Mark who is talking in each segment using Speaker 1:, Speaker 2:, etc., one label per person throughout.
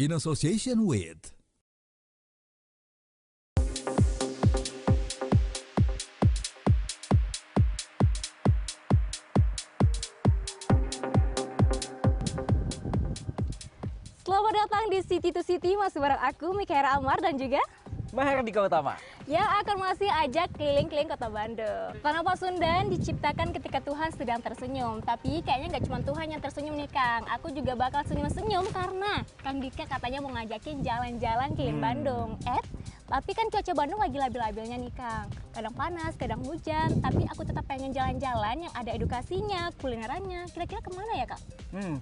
Speaker 1: in association with
Speaker 2: Selamat datang di City to City, masih bareng aku Mikaela Amar dan juga
Speaker 3: Mahardika Utama
Speaker 2: yang akan masih ajak keliling-keliling kota Bandung. Tanah Pasundan diciptakan ketika Tuhan sedang tersenyum. Tapi kayaknya nggak cuma Tuhan yang tersenyum nih Kang. Aku juga bakal senyum-senyum karena Kang Dika katanya mau ngajakin jalan-jalan keliling Bandung. Tapi kan cuaca Bandung lagi labil-labilnya nih Kang. Kadang panas, kadang hujan. Tapi aku tetap pengen jalan-jalan yang ada edukasinya, kulinerannya. Kira-kira kemana ya Kang?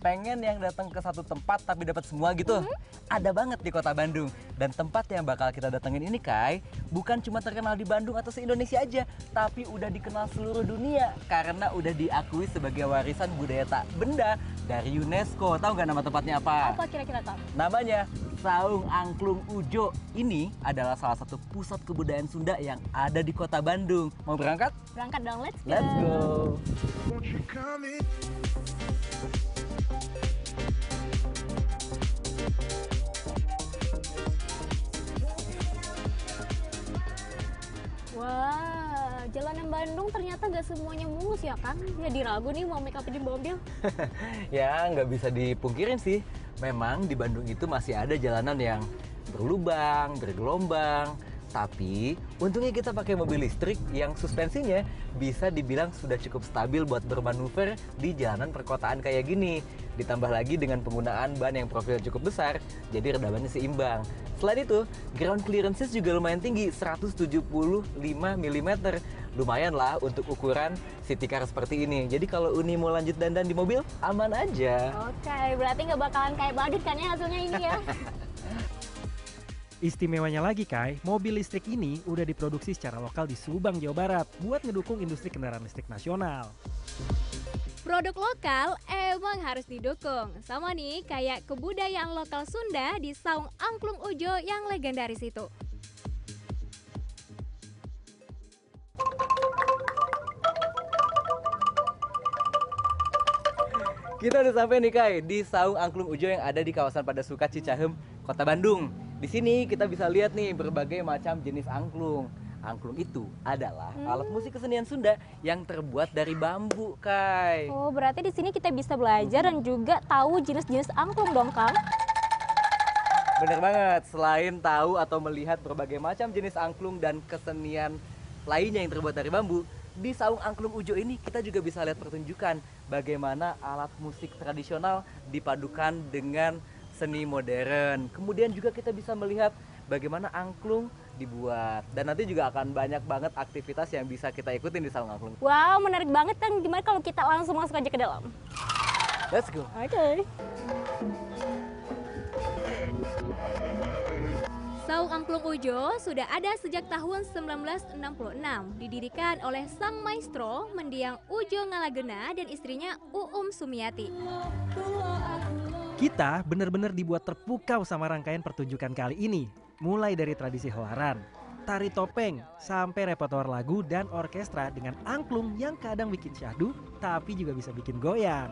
Speaker 3: Pengen yang datang ke satu tempat tapi dapat semua gitu. Ada banget di kota Bandung. Dan tempat yang bakal kita datengin ini Kai, bukan cuma terkenal di Bandung atau se-Indonesia aja, tapi udah dikenal seluruh dunia karena udah diakui sebagai warisan budaya tak benda dari UNESCO. Tahu nggak nama tempatnya apa?
Speaker 2: Apa kira-kira Kang?
Speaker 3: Namanya Saung Angklung Ujo. Ini adalah salah satu pusat kebudayaan Sunda yang ada di kota Bandung. Mau berangkat?
Speaker 2: Berangkat dong, let's go!
Speaker 3: Let's go!
Speaker 2: Wah, jalanan Bandung ternyata gak semuanya mulus ya Kang. Jadi ragu nih mau make up di mobil.
Speaker 3: Ya, nggak bisa dipungkirin sih. Memang di Bandung itu masih ada jalanan yang berlubang, bergelombang. Tapi untungnya kita pakai mobil listrik yang suspensinya bisa dibilang sudah cukup stabil buat bermanuver di jalanan perkotaan kayak gini. Ditambah lagi dengan penggunaan ban yang profil cukup besar, jadi redamannya seimbang. Selain itu, ground clearances juga lumayan tinggi, 175 mm. Lumayan lah untuk ukuran city car seperti ini. Jadi kalau Uni mau lanjut dandan di mobil, aman aja.
Speaker 2: Oke, berarti nggak bakalan kayak badut kan ya hasilnya ini ya?
Speaker 4: Istimewanya lagi Kai, mobil listrik ini udah diproduksi secara lokal di Subang, Jawa Barat buat ngedukung industri kendaraan listrik nasional.
Speaker 2: Produk lokal emang harus didukung. Sama nih kayak kebudayaan lokal Sunda di Saung Angklung Ujo yang legendaris itu.
Speaker 3: Kita udah sampai nih Kai di Saung Angklung Ujo yang ada di kawasan Padasuka Cicahem, Kota Bandung. Di sini kita bisa lihat nih berbagai macam jenis angklung. Angklung itu adalah alat musik kesenian Sunda yang terbuat dari bambu, Kai.
Speaker 2: Oh, berarti di sini kita bisa belajar dan juga tahu jenis-jenis angklung dong, Kang?
Speaker 3: Bener banget, selain tahu atau melihat berbagai macam jenis angklung dan kesenian lainnya yang terbuat dari bambu, di Saung Angklung Ujo ini kita juga bisa lihat pertunjukan bagaimana alat musik tradisional dipadukan dengan seni modern. Kemudian juga kita bisa melihat bagaimana angklung dibuat. Dan nanti juga akan banyak banget aktivitas yang bisa kita ikutin di Saung Angklung.
Speaker 2: Wow, menarik banget kan. Gimana kalau kita langsung masuk aja ke dalam?
Speaker 3: Let's go.
Speaker 2: Oke. Saung Angklung Ujo sudah ada sejak tahun 1966. Didirikan oleh sang maestro mendiang Ujo Ngalagena dan istrinya Uum Sumiati.
Speaker 4: Kita benar-benar dibuat terpukau sama rangkaian pertunjukan kali ini. Mulai dari tradisi helaran, tari topeng, sampai repertoar lagu dan orkestra dengan angklung yang kadang bikin syahdu, tapi juga bisa bikin goyang.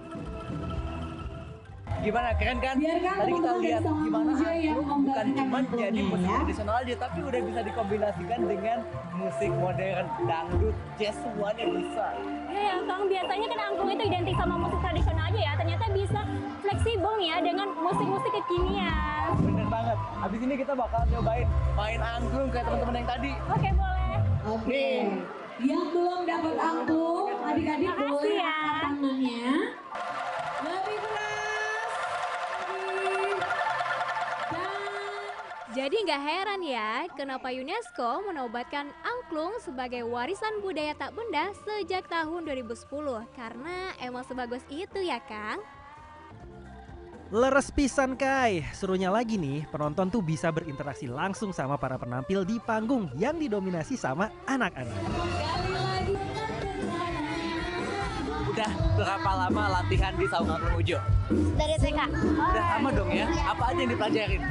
Speaker 3: Gimana, keren kan? Tadi kita lihat gimana angklung bukan cuma jadi musik tradisional aja, tapi udah bisa dikombinasikan dengan musik modern, dangdut, jazz, semuanya bisa.
Speaker 2: Ya, Kang, biasanya kan angklung itu identik sama musik tradisional aja ya. Ternyata bisa fleksibel nih ya dengan musik-musik kekinian.
Speaker 3: Bener banget. Habis ini kita bakal nyobain main angklung kayak teman-teman yang tadi.
Speaker 2: Oke, boleh.
Speaker 5: Oke. Yang belum dapat angklung, adik-adik boleh
Speaker 2: ya.
Speaker 5: angkat tangannya. Lebih keras.
Speaker 2: Jadi nggak heran ya, kenapa UNESCO menobatkan angklung sebagai warisan budaya tak benda sejak tahun 2010. Karena emang sebagus itu ya, Kang.
Speaker 4: Leres pisan Kai, serunya lagi nih penonton tuh bisa berinteraksi langsung sama para penampil di panggung yang didominasi sama anak-anak.
Speaker 3: Udah berapa lama latihan di Saung Angklung Ujo?
Speaker 6: Dari TK.
Speaker 3: Udah lama dong ya? Apa aja yang dipelajarin?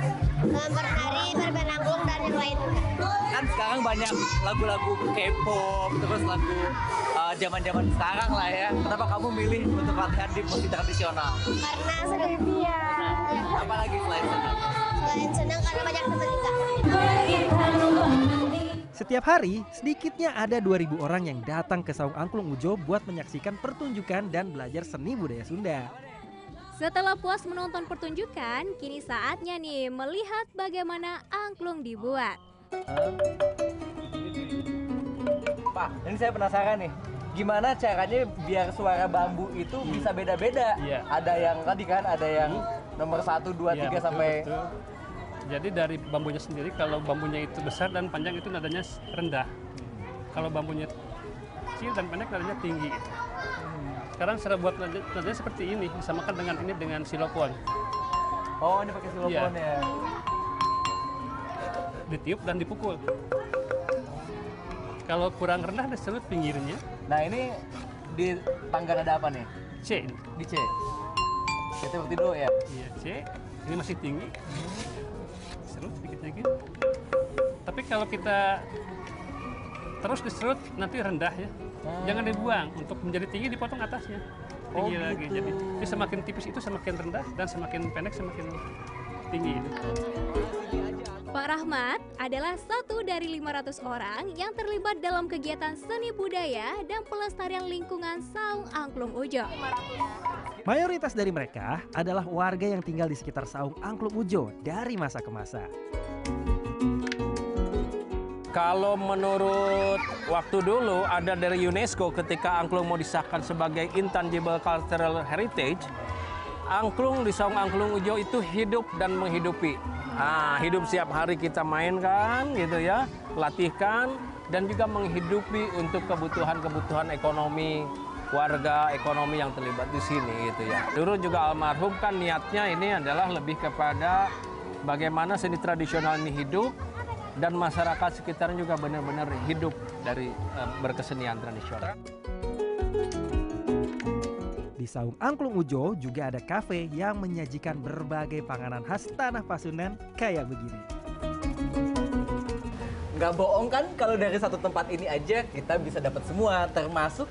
Speaker 6: Bernari, bermain angklung, dan yang lain.
Speaker 3: Kan sekarang banyak lagu-lagu K-pop, terus lagu zaman-zaman sekarang lah ya. Kenapa kamu milih untuk latihan di musik tradisional?
Speaker 6: Karena seru.
Speaker 3: Apa lagi selain senang?
Speaker 6: Selain senang karena banyak teman juga.
Speaker 4: Setiap hari, sedikitnya ada 2.000 orang yang datang ke Saung Angklung Ujo buat menyaksikan pertunjukan dan belajar seni budaya Sunda.
Speaker 2: Setelah puas menonton pertunjukan, kini saatnya nih melihat bagaimana angklung dibuat.
Speaker 3: Pak, ini saya penasaran nih. Gimana caranya biar suara bambu itu bisa beda-beda?
Speaker 1: Iya.
Speaker 3: Ada yang tadi kan, ada yang nomor 1, 2, 3
Speaker 1: Iya, betul,
Speaker 3: sampai...
Speaker 1: betul. Jadi dari bambunya sendiri, kalau bambunya itu besar dan panjang itu nadanya rendah. Kalau bambunya kecil dan pendek nadanya tinggi. Gitu. Sekarang cara buat nadanya seperti ini, disamakan dengan silopon.
Speaker 3: Oh, ini pakai silopon
Speaker 1: Iya.
Speaker 3: ya.
Speaker 1: Ditiup dan dipukul. Kalau kurang rendah diserut pinggirnya,
Speaker 3: Nah, ini di tangga ada apa nih?
Speaker 1: C.
Speaker 3: Di C. Kita seperti dulu ya.
Speaker 1: Iya, C. Ini masih tinggi. Serut sedikit-sedikit. Tapi kalau kita terus diserut nanti rendah ya. Jangan dibuang, untuk menjadi tinggi dipotong atasnya. Tinggi
Speaker 3: Oh,
Speaker 1: lagi.
Speaker 3: gitu.
Speaker 1: Jadi semakin tipis itu semakin rendah dan semakin pendek semakin tinggi.
Speaker 2: Pak Rahmat adalah satu dari 500 orang yang terlibat dalam kegiatan seni budaya dan pelestarian lingkungan Saung Angklung Ujo.
Speaker 4: Mayoritas dari mereka adalah warga yang tinggal di sekitar Saung Angklung Ujo dari masa ke masa.
Speaker 7: Kalau menurut waktu dulu ada dari UNESCO ketika angklung mau disahkan sebagai Intangible Cultural Heritage, angklung di Saung Angklung Ujo itu hidup dan menghidupi. Nah, hidup setiap hari kita mainkan gitu ya, latihkan dan juga menghidupi untuk kebutuhan-kebutuhan ekonomi warga, ekonomi yang terlibat di sini gitu ya. Dulu juga almarhum kan niatnya ini adalah lebih kepada bagaimana seni tradisional ini hidup dan masyarakat sekitarnya juga benar-benar hidup dari berkesenian tradisional.
Speaker 4: Di Saung Angklung Ujo juga ada kafe yang menyajikan berbagai panganan khas tanah Pasundan kayak begini.
Speaker 3: Nggak bohong kan kalau dari satu tempat ini aja kita bisa dapat semua, termasuk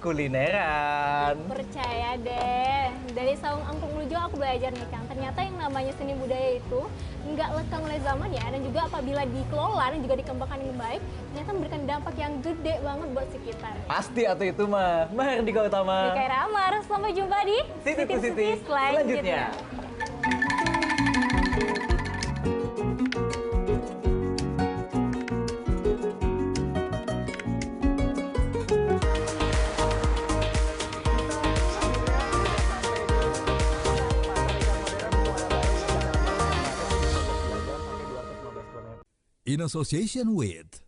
Speaker 3: kulineran.
Speaker 2: Percaya deh, dari Saung Angklung Ujo aku belajar nih Kang, ternyata yang namanya seni budaya itu nggak lekang oleh zaman ya, dan juga apabila dikelola dan juga dikembangkan dengan baik, ternyata memberikan dampak yang gede banget buat sekitar.
Speaker 3: Pasti atau itu mah, Mahardika Utama.
Speaker 2: Dika Ramar, sampai jumpa di
Speaker 3: City to City
Speaker 2: selanjutnya.
Speaker 8: In association with